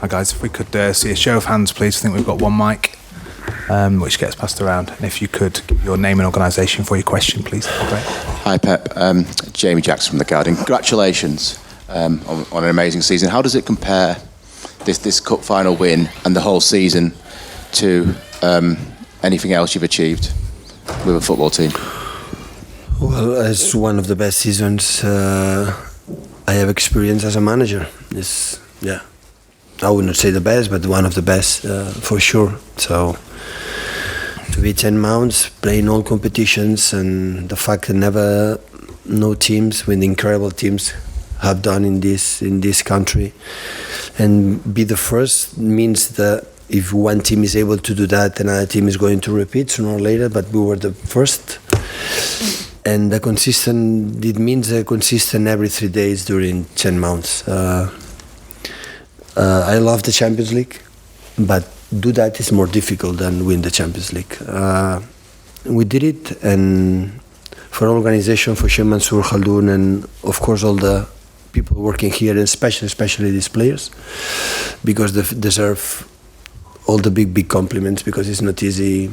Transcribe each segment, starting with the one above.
Hi guys, if we could see a show of hands please. I think we've got one mic which gets passed around, and if you could give your name and organisation for your question please. Great. Hi Pep, Jamie Jackson from The Guardian. Congratulations on an amazing season. How does it compare, this cup final win and the whole season, to anything else you've achieved with a football team? Well, it's one of the best seasons I have experienced as a manager. It's, yeah, I would not say the best, but one of the best for sure. So to be 10 months, playing all competitions, and the fact that no teams with incredible teams have done in this country, and be the first means that if one team is able to do that, another team is going to repeat sooner or later. But we were the first. And it means consistent every 3 days during 10 months. I love the Champions League, but do that is more difficult than win the Champions League. We did it, and for our organization, for Sheikh Mansour, Khaldoon, and of course all the people working here, and especially these players, because they deserve all the big compliments, because it's not easy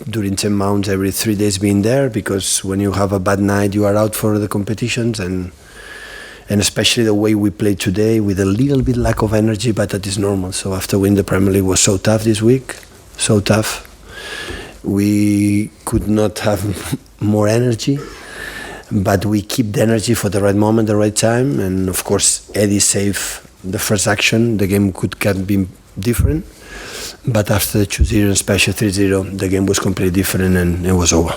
during 10 months, every 3 days being there, because when you have a bad night, you are out for the competitions, and especially the way we played today with a little bit lack of energy, but that is normal. So after winning the Premier League was so tough this week, so tough. We could not have more energy, but we keep the energy for the right moment, the right time, and of course Eddie saved the first action. The game could have been different. But after the 2-0 and special 3-0, the game was completely different, and it was over.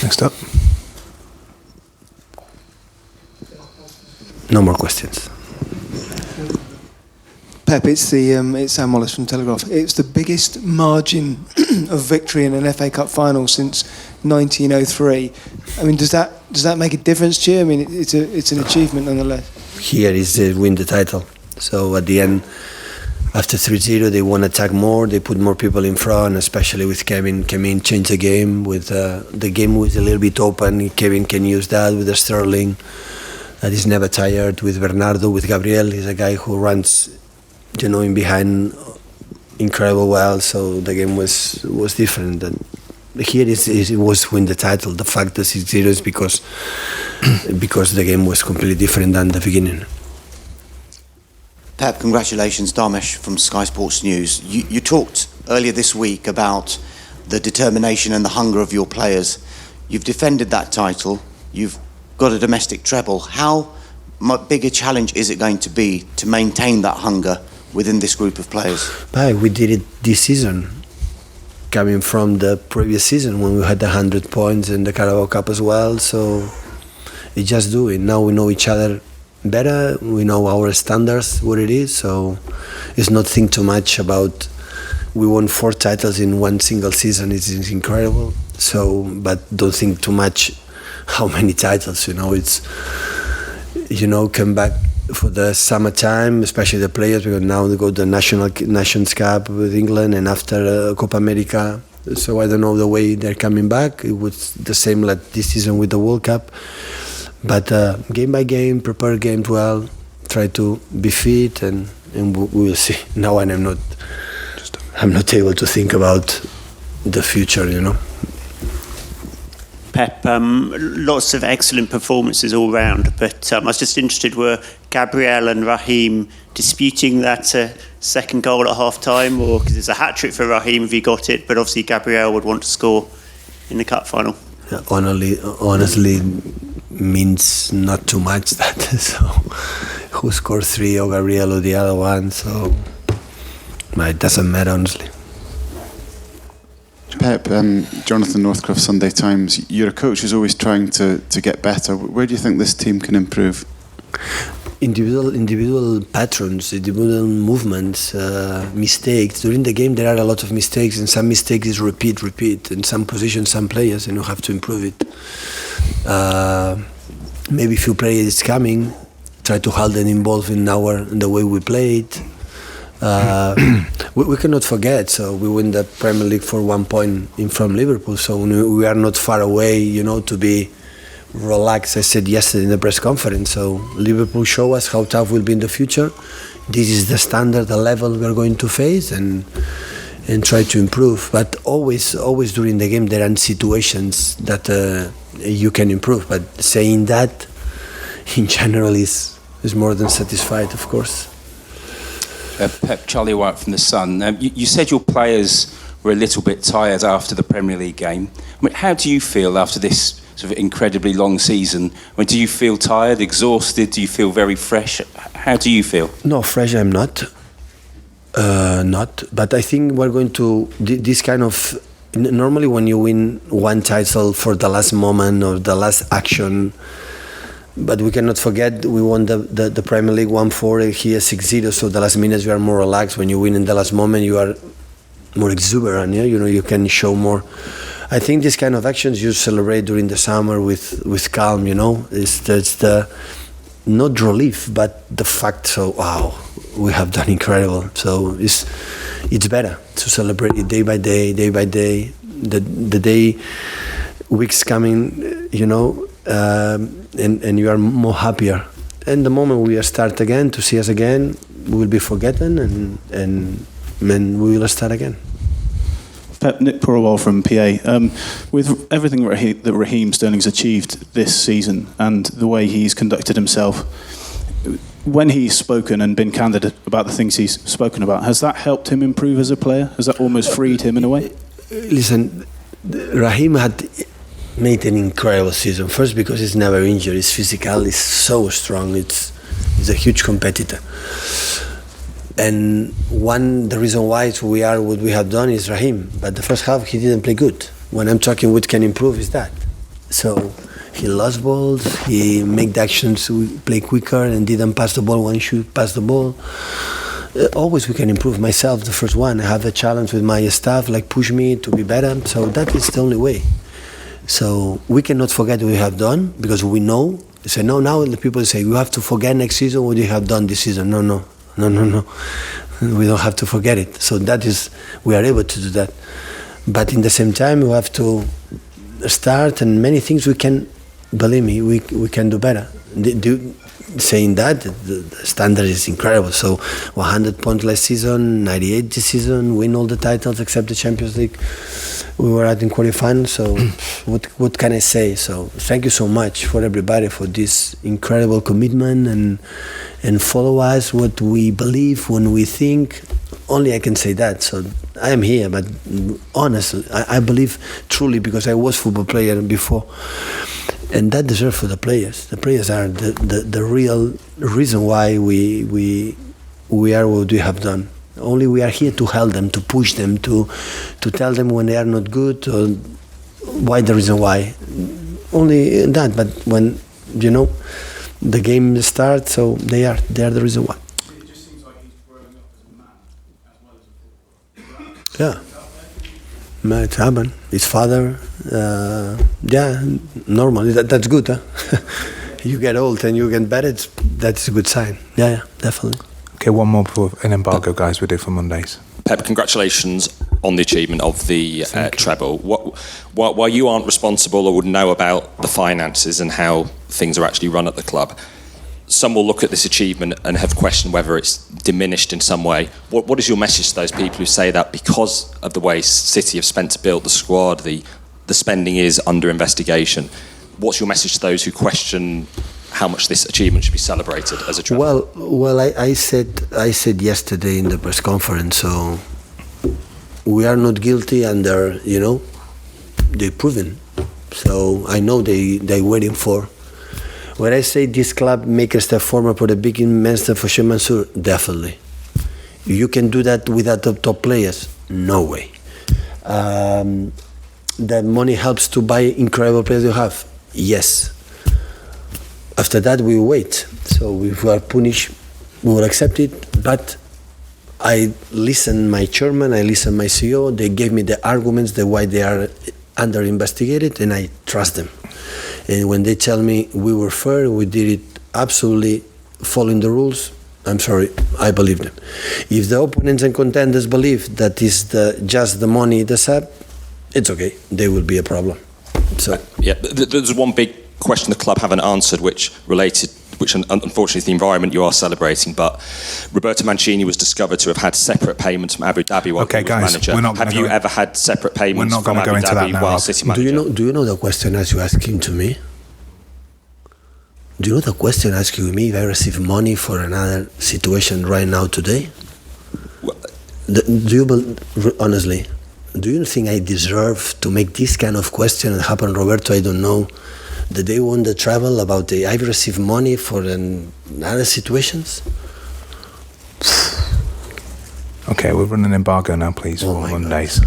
Next up. No more questions. Pep, it's Sam Wallace from Telegraph. It's the biggest margin of victory in an FA Cup final since 1903. I mean, does that make a difference to you? I mean, it's an achievement nonetheless. Here is win the title. So at the end, after 3-0, they want to attack more. They put more people in front, especially with Kevin. Kevin changed the game. With the game was a little bit open. Kevin can use that with the Sterling. That is never tired. With Bernardo, with Gabriel, he's a guy who runs, in behind incredible well. So the game was different. And here it was win the title. The fact that 6-0 is because the game was completely different than the beginning. Pep, congratulations, Damesh from Sky Sports News. You talked earlier this week about the determination and the hunger of your players. You've defended that title. You've got a domestic treble. How big a challenge is it going to be to maintain that hunger within this group of players? We did it this season, coming from the previous season when we had 100 points in the Carabao Cup as well. So it's just doing. Now we know each other better. We know our standards, what it is. So it's not think too much about. We won 4 titles in one single season. It's incredible. So, but don't think too much how many titles. It's come back for the summertime, especially the players, because now they go to the Nations Cup with England, and after Copa America. So I don't know the way they're coming back. It was the same like this season with the World Cup. But game by game, prepare games well, try to be fit, and we will see. Now I'm not able to think about the future, Pep, lots of excellent performances all round, but I was just interested, were Gabriel and Raheem disputing that second goal at half-time, or because it's a hat-trick for Raheem if he got it, but obviously Gabriel would want to score in the cup final? Honestly, means not too much that. So who scored 3 or Gabriel or the other one, so it doesn't matter, honestly. Pep, Jonathan Northcroft, Sunday Times, you're a coach who's always trying to get better. Where do you think this team can improve? Individual patterns, individual movements, mistakes. During the game there are a lot of mistakes, and some mistakes is repeat in some positions, some players, and you have to improve it. Maybe a few players coming, try to hold them involved in the way we played. We cannot forget, so we win the Premier League for 1 point in from Liverpool, so we are not far away, to be relaxed. I said yesterday in the press conference. So Liverpool show us how tough we'll be in the future. This is the standard, the level we're going to face, and try to improve. But always during the game there are situations that you can improve. But saying that in general is more than satisfied, of course. Pep, Charlie White from The Sun. You said your players were a little bit tired after the Premier League game. I mean, how do you feel after this sort of incredibly long season? I mean, do you feel tired, exhausted? Do you feel very fresh? How do you feel? No, fresh I'm not. But I think we're going to this kind of. Normally, when you win one title for the last moment or the last action, but we cannot forget we won the Premier League 1-4 here 6-0. So the last minutes we are more relaxed. When you win in the last moment, you are more exuberant. Yeah, you can show more. I think this kind of actions you celebrate during the summer with calm. It's the not relief, but the fact. So wow, we have done incredible. So it's better to celebrate it day by day. The day, weeks coming, and you are more happier. And the moment we start again to see us again, we will be forgotten, and then we will start again. Pep, Nick Purwell from PA. With everything that Raheem Sterling's achieved this season and the way he's conducted himself, when he's spoken and been candid about the things he's spoken about, has that helped him improve as a player? Has that almost freed him in a way? Listen, Raheem had made an incredible season. First, because he's never injured. He's physical. He's so strong. He's a huge competitor. And the reason why we are what we have done is Raheem. But the first half he didn't play good. When I'm talking what can improve is that. So he lost balls. He made the actions play quicker and didn't pass the ball when he should pass the ball. Always we can improve. Myself, the first one. I have a challenge with my staff, like push me to be better. So that is the only way. So we cannot forget what we have done because we know. So now the people say you have to forget next season what you have done this season. No. We don't have to forget it. So we are able to do that. But in the same time, we have to start, and many things we can, believe me, we can do better. Saying that, the standard is incredible. So 100 points last season, 98 this season, win all the titles except the Champions League. We were out in quarterfinals, so what can I say? So thank you so much for everybody for this incredible commitment and follow us what we believe when we think. Only I can say that. So I am here, but honestly, I believe truly because I was football player before, and that deserves for the players. The players are the real reason why we are what we have done. Only we are here to help them, to push them, to tell them when they are not good or why the reason why. Only that. But when the game starts, so they are the reason why. It just seems like he's growing up as a man as well as a footballer. Yeah, it's happened. His father, normal. That's good, huh? You get old and you get better. That's a good sign. Yeah, definitely. Okay, one more before an embargo, guys. We do for Mondays. Pep, congratulations on the achievement of the treble. While you aren't responsible or would know about the finances and how things are actually run at the club, some will look at this achievement and have questioned whether it's diminished in some way. What is your message to those people who say that because of the way City have spent to build the squad, the spending is under investigation? What's your message to those who question how much this achievement should be celebrated as a treble? Well, I said yesterday in the press conference. So we are not guilty, and they're proven. So I know they waiting for. When I say this club make a step forward for the big investment for Sheikh Mansour, definitely. You can do that without the top players? No way. That money helps to buy incredible players you have? Yes. After that, we will wait. So if we are punished, we will accept it. But I listen my chairman, I listen my CEO. They gave me the arguments, the why they are under investigated, and I trust them. And when they tell me we were fair, we did it absolutely following the rules, I'm sorry, I believe them. If the opponents and contenders believe that is just the money, the sub, it's okay. There will be a problem. So there's one big question the club haven't answered, which unfortunately is the environment you are celebrating, but Roberto Mancini was discovered to have had separate payments from Abu Dhabi while he was manager. Have you ever had separate payments from Abu Dhabi while City manager? Do you know the question as you asking to me? Do you know the question asking me if I receive money for another situation right now today? Honestly, do you think I deserve to make this kind of question and happen, Roberto? I don't know. The day won the travel about I've received money for other situations. Okay, we're running an embargo now, please, for 1 days.